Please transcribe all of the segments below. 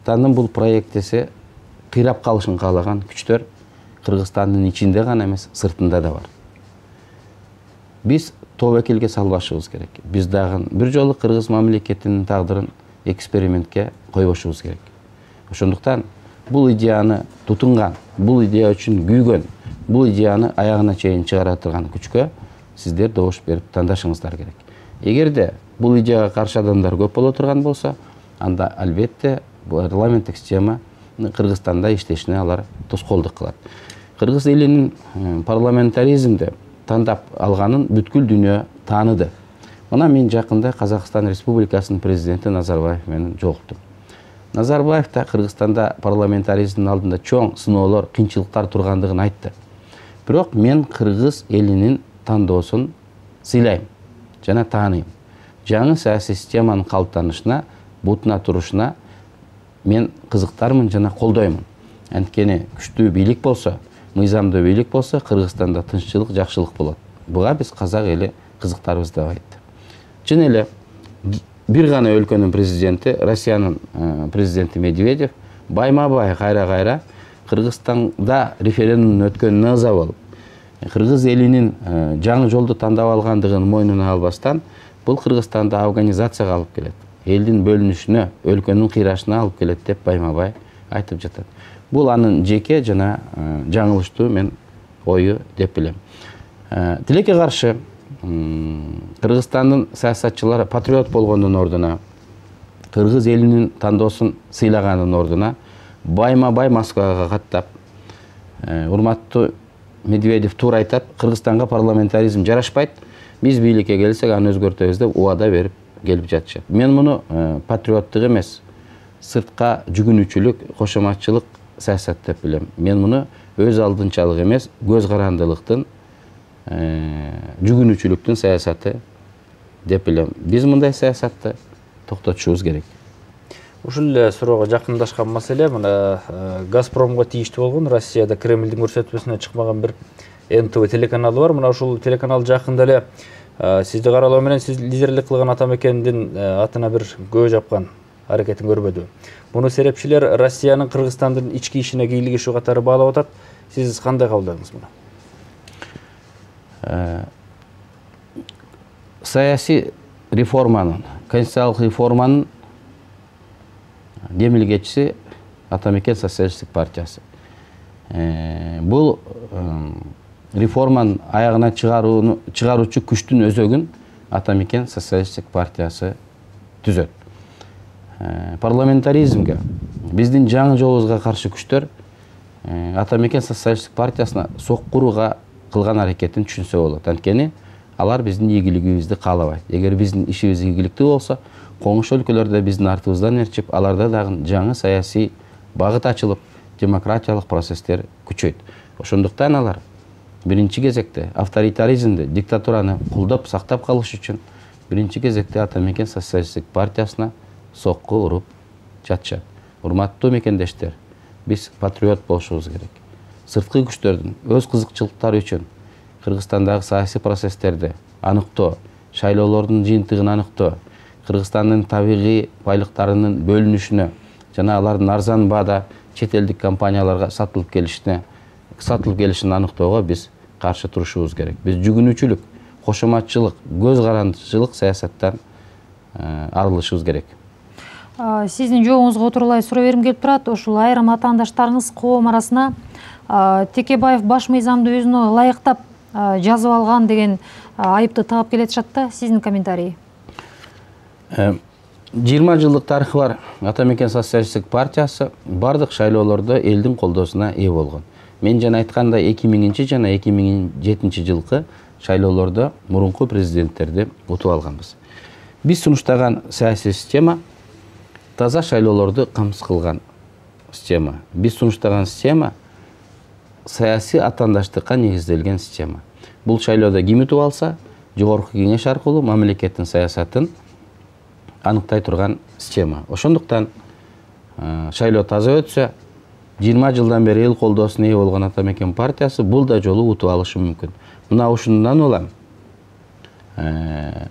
Кыргызстандын бул проектиси кыйрап калышын каалаган күчтөр Кыргызстандын ичинде гана эмес, сыртында да бар. Биз тобокелге салбашыбыз керек. Биз дагы бир жолу кыргыз мамлекетинин тагдырын экспериментке койбошубуз керек. Ошондуктан бул идеяны тутунган, бул идея үчүн күйгөн, бул идеяны аягына чейин чыгара турган күчкө сиздер добуш берип тандашыңыздар керек. Эгерде бул идеяга каршы адамдар көп боло турган болсо, анда албетте парламенттик система Кыргызстанда иштешине алар тоскоолдук кылат. Кыргыз элинин парламентаризмди тандап алганын бүткүл дүйнө тааныды. Мына мен жакында Казакстан Республикасынын президенти Назарбаев менен жолуктум. Назарбаев да Кыргызстанда парламентаризмдин алдында чоң сыноолор, кыйынчылыктар тургандыгын айтты. Бирок мен кыргыз элинин тандоосун сыйлайм жана тааныйм. Жаңы саясий системанын калыптанышына, бутуна турушуна мен кызыктармын жана колдоймун. Анткени күчтүү бийлик болсо, мыйзамдуу бийлик болсо, Кыргызстанда тынччылык, жакшылык болот. Буга биз казак эли кызыктарбыз деп айтты. Чын эле бир гана өлкөнүн президенти, Россиянын президенти Медведев байма-бай кайра-кайра Кыргызстанда референдум өткөнүнө ыза болуп, кыргыз элинин жаңы жолду тандап алгандыгын мойнуна албастан, бул Кыргызстанды афганизацияга алып келет. Элдин бөлүнүшүнө, өлкөнүн кыйрашына алып келет деп байма-бай айтып жатат. Бул анын жеке жана жаңылыштуу мен ою деп билем. Тилекке каршы Кыргызстандын саясатчылары патриот болгондун ордуна, кыргыз элинин тандоосун сыйлагандын ордуна байма-бай Москвага каттап, урматтуу Медведев туура айтат, Кыргызстанга парламентаризм жарашпайт, биз бийликке келсек аны өзгөртөбүз деп убада берип келип жатышат. Мен муну патриоттук эмес, сыртка жүгүнүүчүлүк, кошоматчылык саясат деп билем. Мен муну өз алдынчалык эмес, көз карандылыктын, жүгүнүүчүлүктүн саясаты деп билем. Биз мындай саясатты токтотушубуз керек. Ушул эле суроого жакындашкан маселе, мына Газпромго тийиштүү болгон Россияда Кремлдин көрсөтмөсүнө чыкмаган бир НТВ телеканалы бар. Мына ушул телеканал жакында эле сизди каралоо менен сиз лидерлик кылган Атамекендин атына бир көө жапкан аракетин көрбөдү. Муну серепчилер Россиянын Кыргызстандын ички ишине кийлигишүү катары баалап атат. Сиз кандай кабылдадыңыз муну? Саясий реформанын, конституциялык реформанын демилгечиси Атамекен социалисттик партиясы. Бул реформанын аягына чыгаруучу күчтүн өзөгүн Атамекен социалисттик партиясы түзөт. Парламентаризмге, биздин жаңы жолубузга каршы күчтөр Атамекен социалисттик партиясына соккурууга кылган аракетин түшүнсө болот. Анткени алар биздин ийгилигибизди каалабайт. Эгер биздин ишибиз ийгиликтүү болсо, коңшу өлкөлөрдө биздин артыбыздан ээрчип, аларда дагы жаңы саясий багыт ачылып, демократиялык процесстер күчөйт. Ошондуктан алар биринчи кезекте авторитаризмди, диктатураны кулдап сактап калыш үчүн биринчи кезекте Атамекен социалисттик партиясына сокку уруп жатышат. Урматтуу мекендештер, биз патриот болушубуз керек. Сырткы күчтөрдүн өз кызыкчылыктары үчүн Кыргызстандагы саясий процесстерди аныктоо, шайлоолордун жыйынтыгын аныктоо, Кыргызстандын табигый байлыктарынын бөлүнүшүнө жана алардын арзан баада чет элдик компанияларга сатылып келишин аныктоого биз каршы турушубуз керек. Биз жүгүнүүчүлүк, кошоматчылык, көз карандычылык саясаттан арылышыбыз керек. Сиздин жообуңузга отурулай суроо бергим келип турат. Ушул айрым атаандаштарыңыз коом арасына Текебаев баш мыйзамды өзүнө ылайыктап жазып алган деген айыпты тагып келетишат да. Сиздин комментарий? 20 жылдык тарыхы бар Атамекен социалисттик партиясы бардык шайлоолордо элдин колдоосуна ээ болгон. Мен жана айткандай 2000 жана 2007 жылкы шайлоолордо мурунку президенттерди утуп алганбыз. Биз сунуштаган саясий система таза шайлоолорду камсыз кылган система. Биз сунуштаган система саясий атаандаштыкка негизделген система. Бул шайлоодо ким утуп алса, жогорку кеңеш аркылуу мамлекеттин саясатын аныктай турган система. Ошондуктан шайлоо таза өтсө, 20 жылдан бери эл колдоосуна ээ болгон Атамекен партиясы бул да жолу утуп алышы мүмкүн. Мына ушундан улам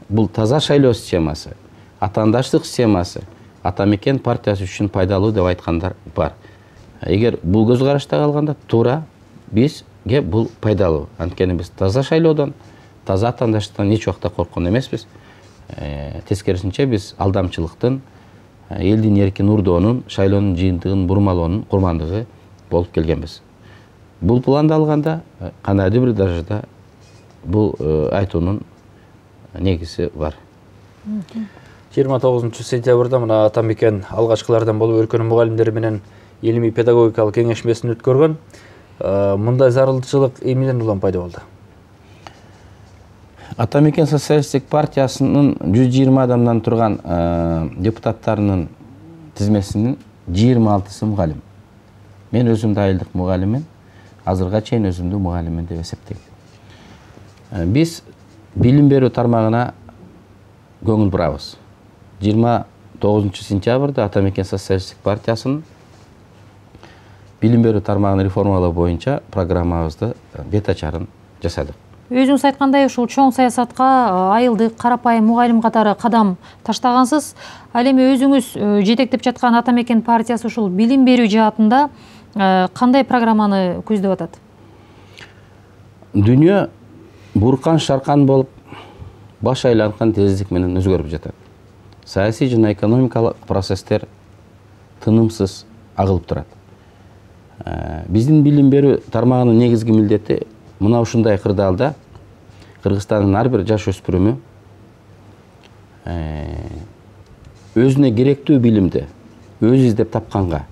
бул таза шайлоо системасы, атаандаштык системасы Атамекен партиясы үчүн пайдалуу деп айткандар бар. Эгер бул көз карашта калганда туура бизге бул пайдалуу. Анткени биз таза шайлоодон, таза атаандаштыктан эч убакта корккон эмеспиз. Тескерисинче биз алдамчылыктын, элдин эркин урдоонун, шайлоонун жыйынтыгын бурмалоонун курмандыгы болуп келгенбиз. Бул планды алганда кандайдыр бир даражада бул айтуунун негизи бар. 29 сентябрда мына Атамекен алгачкылардан болуп өлкөнүн мугалимдери менен илимий педагогикалык кеңешмесин өткөргөн. Мындай зарылчылык эмнеден улам пайда болду? Атамекен социалисттик партиясынын 120 адамдан турган депутаттарынын тизмесинин 26-сы мугалим. Мен өзүм да айылдык мугалиммин. Азырга чейин өзүмдү мугалиммин деп эсептейм. Биз билим берүү тармагына көңүл бурабыз. 29 сентябрда Атамекен социалисттик партиясынын билим берүү тармагын реформалоо боюнча программабызды бет ачарын жасадык. Өзүңүз айткандай, ушул чоң саясатка айылдык карапайым мугалим катары кадам таштагансыз. Ал эми өзүңүз жетектеп жаткан Атамекен партиясы ушул билим берүү жаатында кандай программаны көздөп атат? Дүйнө буркан шаркан болуп, баш айланткан тездик менен өзгөрүп жатат. Саясий жана экономикалык процесстер тынымсыз агылып турат. Биздин билим берүү тармагынын негизги милдети мына ушундай кырдаалда Кыргызстандын ар бир жаш өспүрүмү өзүнө керектүү билимди өзү издеп тапканга,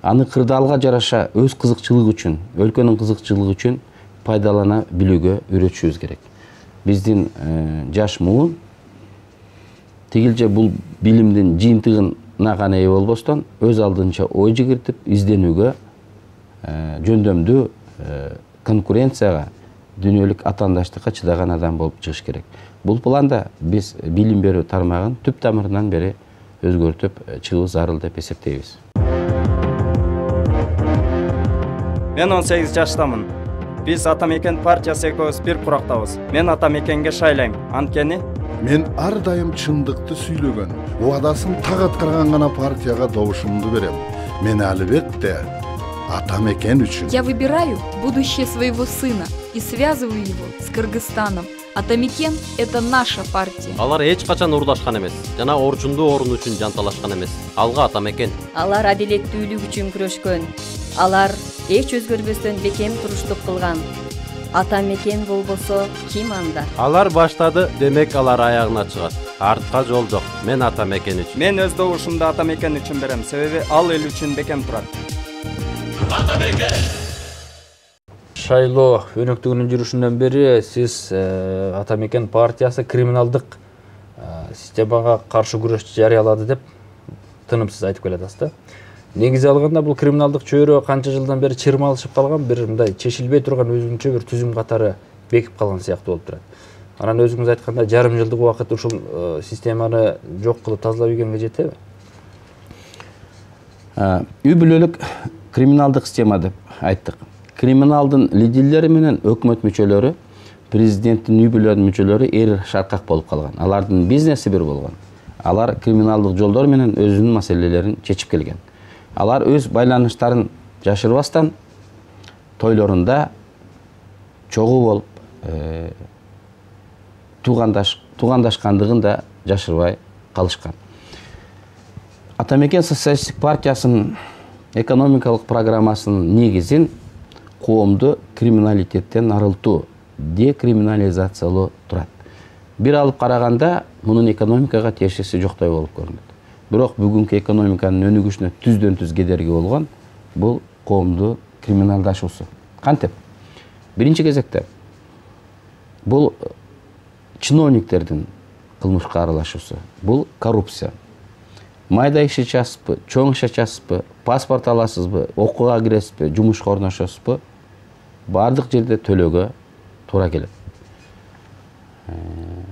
аны кырдаалга жараша өз кызыкчылыгы үчүн, өлкөнүн кызыкчылыгы үчүн пайдалана билүүгө үйрөтүшүбүз керек. Биздин жаш муун тигилже бул билимдин жыйынтыгына гана ээ болбостон, өз алдынча ой жигиртип, изденүүгө, жөндөмдүү конкуренцияга, дүйнөлүк атаандаштыкка чыдаган адам болуп чыгыш керек. Бул планда биз билим берүү тармагын түп тамырынан бери өзгөртүп чыгуу зарыл деп эсептейбиз. Мен 18 жаштамын. Биз Атамекен партиясы экөөбүз бир курактабыз. Мен Атамекенге шайлайм. Анткени мен ар дайым чындыкты сүйлөгөн, убадасын так аткарган гана партияга добушумду берем. Мен албетте Атамекен үчүн. Я выбираю будущее своего сына и связываю его с Кыргызстаном. Атамекен – это наша партия. Алар эч качан урлашкан эмес жана орчундуу орун үчүн жанталашкан эмес. Алга Атамекен. Алар адилеттүүлүк үчүн күрөшкөн. Алар эч өзгөрбөстөн бекем туруштук кылган. Атамекен болбосо ким анда? Алар баштады, демек алар аягына чыгат. Артка жол жок. Мен Атамекен үчүн. мен өз добушумду Атамекен үчүн берем, себеби ал эл үчүн бекем турат. Шайлоо өнөктүгүнүн жүрүшүнөн бери сиз Атамекен партиясы криминалдык системага каршы күрөш жарыялады деп тынымсыз айтып келатасыз да. Негизи алганда бул криминалдык чөйрө канча жылдан бери чырмалышып калган, бир мындай чечилбей турган өзүнчө бир түзүм катары бекип калган сыяктуу болуп турат. Анан өзүңүз айткандай жарым жылдык убакыт ушул системаны жок кылып тазалап ийгенге жетеби? Үй бүлөлүк криминалдык система деп айттык. Криминалдын лидерлери менен өкмөт мүчөлөрү, президенттин үй бүлөнүн мүчөлөрү эр шаркак болуп калган. Алардын бизнеси бир болгон. Алар криминалдык жолдор менен өзүнүн маселелерин чечип келген. Алар өз байланыштарын жашырбастан тойлорунда чогуу болуп, туугандашкандыгын да жашырбай калышкан. Атамекен социалисттик партиясынын экономикалык программасынын негизин коомду криминалитеттен арылтуу, декриминализациялоо турат. Бир алып караганда мунун экономикага тиешеси жоктой болуп көрүнөт. Бирок бүгүнкү экономиканын өнүгүшүнө түздөн түз кедерги болгон бул коомду криминалдашуусу. Кантип? Биринчи кезекте бул чиновниктердин кылмышка аралашуусу, бул коррупция. Майда иш ачасызбы, чоң иш ачасызбы, паспорт аласызбы, окууга киресизби, жумушка орношосузбу, бардык жерде төлөөгө туура келет.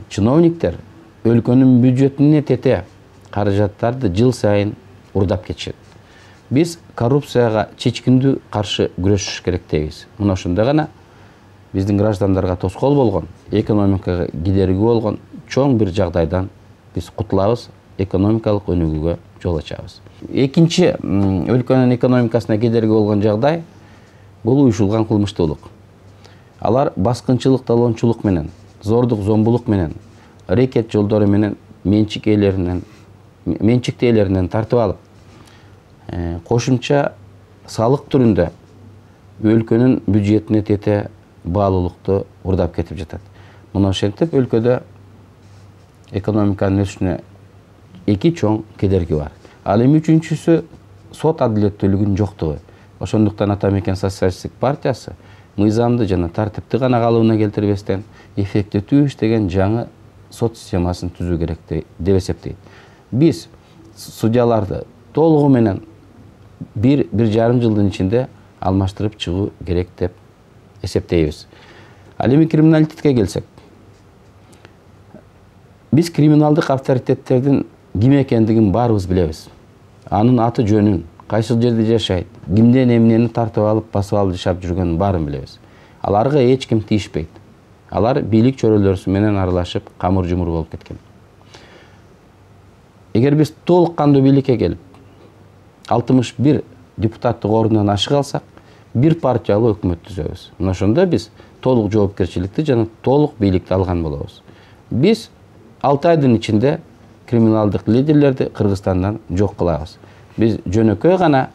Чиновниктер өлкөнүн бюджетине тете каражаттарды жыл сайын урдап кетишет. Биз коррупцияга чечкиндүү каршы күрөшүш керек дейбиз. Мына ошондо гана биздин граждандарга тоскоол болгон, экономикага кедерги болгон чоң бир жагдайдан биз кутулабыз, экономикалык өнүгүүгө жол ачабыз. Экинчи өлкөнүн экономикасына кедерги болгон жагдай бул уюшулган кылмыштуулук. Алар баскынчылык, талоончулук менен, зордук, зомбулук менен, рекет жолдору менен менчиктүү ээлеринен тартып алып, кошумча салык түрүндө өлкөнүн бюджетине тете баалуулукту урдап кетип жатат. Мына ошентип өлкөдө экономиканын өсүшүнө эки чоң кедерги бар. Ал эми үчүнчүсү сот адилеттүүлүгүнүн жоктугу. Ошондуктан Атамекен социалисттик партиясы мыйзамды жана тартипти гана калыбына келтирбестен эффективдүү иштеген жаңы сот системасын түзүү керек деп эсептейт. Биз судьяларды толугу менен 1,5 жылдын ичинде алмаштырып чыгуу керек деп эсептейбиз. Ал эми криминалитетке келсек, биз криминалдык авторитеттердин ким экендигин баарыбыз билебиз. Анын аты жөнүн, кайсы жерде жашайт, кимден эмнени тартып алып, басып алып жашап жүргөнүн баарын билебиз. Аларга эч ким тийишпейт. Алар бийлик чөрөлөрү менен аралашып, камыр-жумур болуп кеткен. Эгер биз толук кандуу бийликке келип, 61 депутаттык орундан ашык алсак, бир партиялуу өкмөт түзөбүз. Мына ошондо биз толук жоопкерчиликти жана толук бийликти алган болобуз. Биз 6 айдын ичинде криминалдык лидерлерди Кыргызстандан жок кылабыз. Биз жөнөкөй гана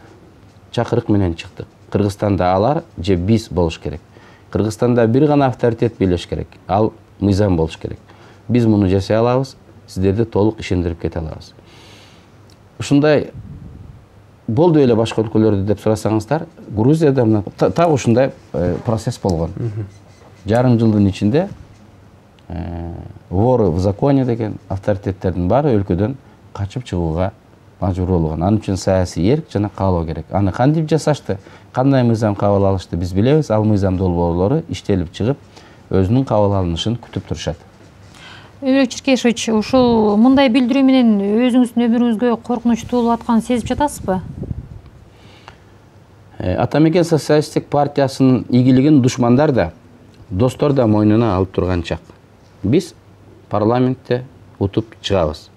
чакырык менен чыктык. Кыргызстанда алар же биз болуш керек. Кыргызстанда бир гана авторитет бийлеш керек. Ал мыйзам болуш керек. Биз муну жасай алабыз, сиздерди толук ишендирип кете алабыз. Ушундай болду эле башка өлкөлөрдө деп сурасаңыздар, Грузияда мына так ушундай процесс болгон. Жарым жылдын ичинде воры в законе деген авторитеттердин баары өлкөдөн качып чыгууга мажбур болгон. Анын үчүн саясий эрк жана каалоо керек. Аны кантип жасашты, кандай мыйзам кабыл алышты биз билебиз. Ал мыйзам долбоорлору иштелип чыгып, өзүнүн кабыл алынышын күтүп турушат. Өмүрбек Черкешевич, ушул мындай билдирүү менен өзүңүздүн өмүрүңүзгө коркунуч туулуп атканын сезип жатасызбы? Атамекен социалисттик партиясынын ийгилигин душмандар да, достор да мойнуна алып турган чак. Биз парламентте утуп чыгабыз.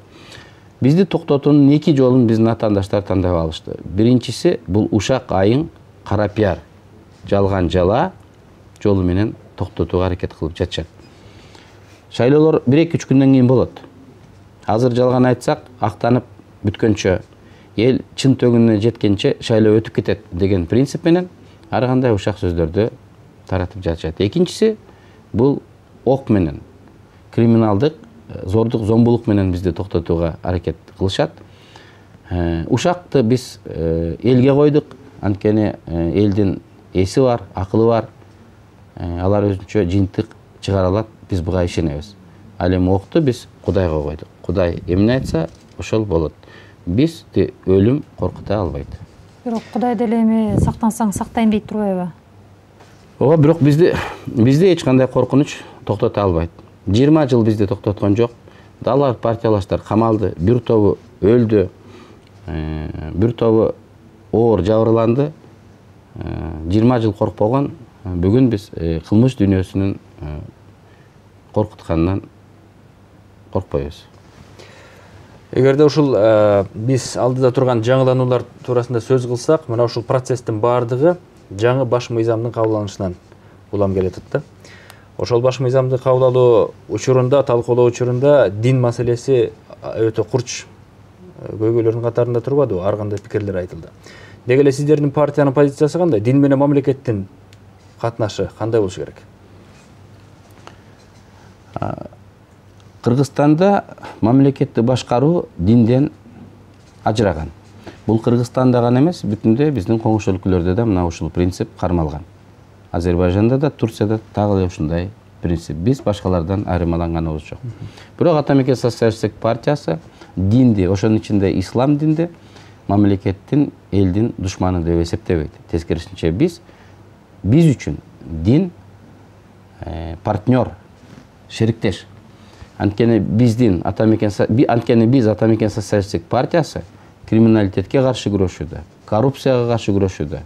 Бизди токтотуунун эки жолун биздин атаандаштар тандап алышты. Биринчиси бул ушак айың кара пиар, жалган жала жолу менен токтотууга аракет кылып жатышат. Шайлоолор 1-2 күндөн кийин болот. Азыр жалган айтсак, актанып бүткөнчө, эл чын төгүнүнө жеткенче шайлоо өтүп кетет деген принцип менен ар кандай ушак сөздөрдү таратып жатышат. Экинчиси бул ок менен криминалдык зордук, зомбулук менен бизди токтотууга аракет кылышат. Ушакты биз элге койдук, анткени элдин эси бар, акылы бар. Алар өзүнчө жыйынтык чыгара алат, биз буга ишенебиз. Ал эми окту биз Кудайга койдук. Кудай эмне айтса, ошол болот. Бизди өлүм коркута албайт. Бирок Кудай деле эми сактансаң сактайм дейт турбайбы? Ооба, бирок бизди эч кандай коркунуч токтото албайт. 20 жыл бизди токтоткон жок. Далар партиялаштар камалды, бир тобу өлдү, бир тобу оор жабырланды. 20 жыл коркпогон, бүгүн биз кылмыш дүйнөсүнүн коркутканынан коркпойбуз. Эгерде ушул биз алдыда турган жаңылануулар туурасында сөз кылсак, мына ушул процесстин баардыгы жаңы баш мыйзамдын кабыл алынышынан улам келет да. Ошол баш мыйзамды кабыл алуу учурунда, талкуулоо учурунда дин маселеси өтө курч көйгөйлөрдүн катарында турбадыбы? Ар кандай пикирлер айтылды. Деги эле сиздердин партиянын позициясы кандай? Дин менен мамлекеттин катнашы кандай болуш керек? Кыргызстанда мамлекетти башкаруу динден ажыраган. Бул Кыргызстанда гана эмес, бүтүндөй биздин коңшу өлкөлөрдө да мына ушул принцип кармалган. Азербайжанда да, Турцияда дагы эле ушундай принцип. Биз башкалардан айырмаланганыбыз жок. Бирок Атамекен социалисттик партиясы динди, ошонун ичинде ислам динди мамлекеттин, элдин душманы деп эсептебейт. Тескерисинче биз үчүн дин партнер, шериктеш. Анткени биз Атамекен социалисттик партиясы криминалитетке каршы күрөшүүдө, коррупцияга каршы күрөшүүдө,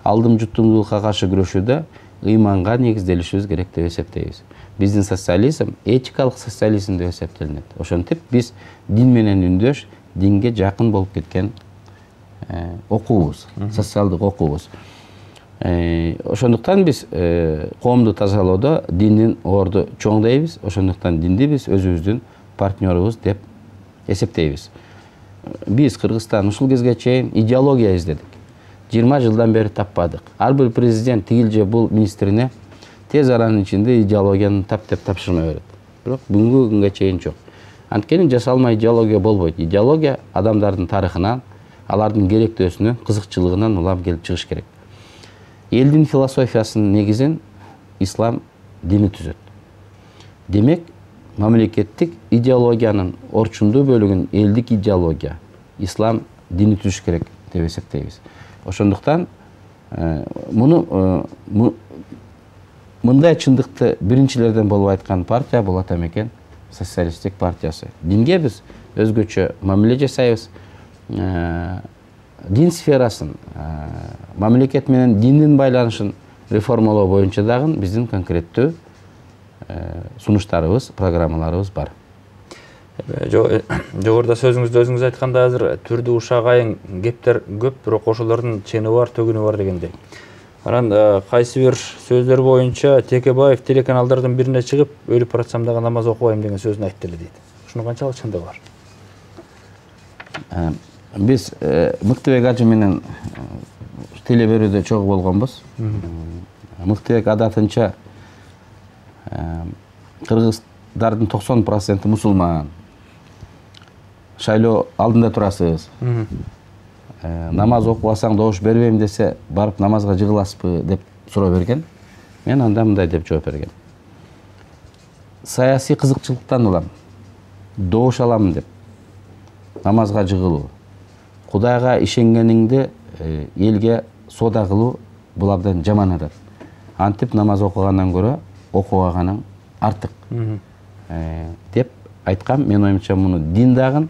алдым жуттумдуулукка каршы күрөшүүдө ыйманга негизделишибиз керек деп эсептейбиз. Биздин социализм этикалык социализм деп эсептелинет. Ошентип биз дин менен үндөш, динге жақын болып кеткен окуубуз, социалдык окуубуз. Ошондуктан биз коомду тазалоодо диндин орду чоң дейбиз. Ошондуктан динди биз өзүбүздүн партнерубуз деп эсептейбиз. Биз Кыргызстан ушул кезге чейин идеология издедик. 20 жылдан бери таппадык. Ар бир президент тигил же бул министрине тез аранын ичинде идеологияны тап деп тапшырма берет. Бирок бүгүнкү күнгө чейин жок. Анткени жасалма идеология болбойт. Идеология адамдардын тарыхынан, алардын керектөөсүнөн, кызыкчылыгынан улам келип чыгыш керек. Элдин философиясынын негизин ислам дини түзөт. Демек, мамлекеттик идеологиянын орчундуу бөлүгүн элдик идеология, ислам дини түзүш керек деп эсептейбиз. Ошондуктан мындай чындыкты биринчилерден болуп айткан партия бул Атамекен социалисттик партиясы. Динге биз өзгөчө мамиле жасайбыз. Дин сферасын, мамлекет менен диндин байланышын реформалоо боюнча дагы биздин конкреттүү сунуштарыбыз, программаларыбыз бар. Жогоруда сөзүңүздө өзүңүз айтканда азыр түрдүү ушак айың кептер көп, бирок ошолордун чени бар, төгүнү бар дегендей. Анан кайсы бир сөздөр боюнча Текебаев телеканалдардын бирине чыгып, өлүп баратсам дагы намаз окубайм деген сөзүн айтты эле дейт. Ушуну канчалык чындыгы бар? Биз Мыктыбек ажы менен теле берүүдө чогуу болгонбуз. Мыктыбек адатынча кыргыздардын 90% мусулман. Шайлоо алдында турасыз. Намаз окубасаң добуш бербейм десе, барып намазга жыгыласызбы деп суроо берген. Мен анда мындай деп жооп бергем. Саясий кызыкчылыктан улам. Добуш алам деп. Намазга жыгылуу. Кудайга ишенгениңди элге соода кылуу бул абдан жаман адат. Антип намаз окугандан көрө окубаганың артык деп айткам. Мен оюмча муну дин дагы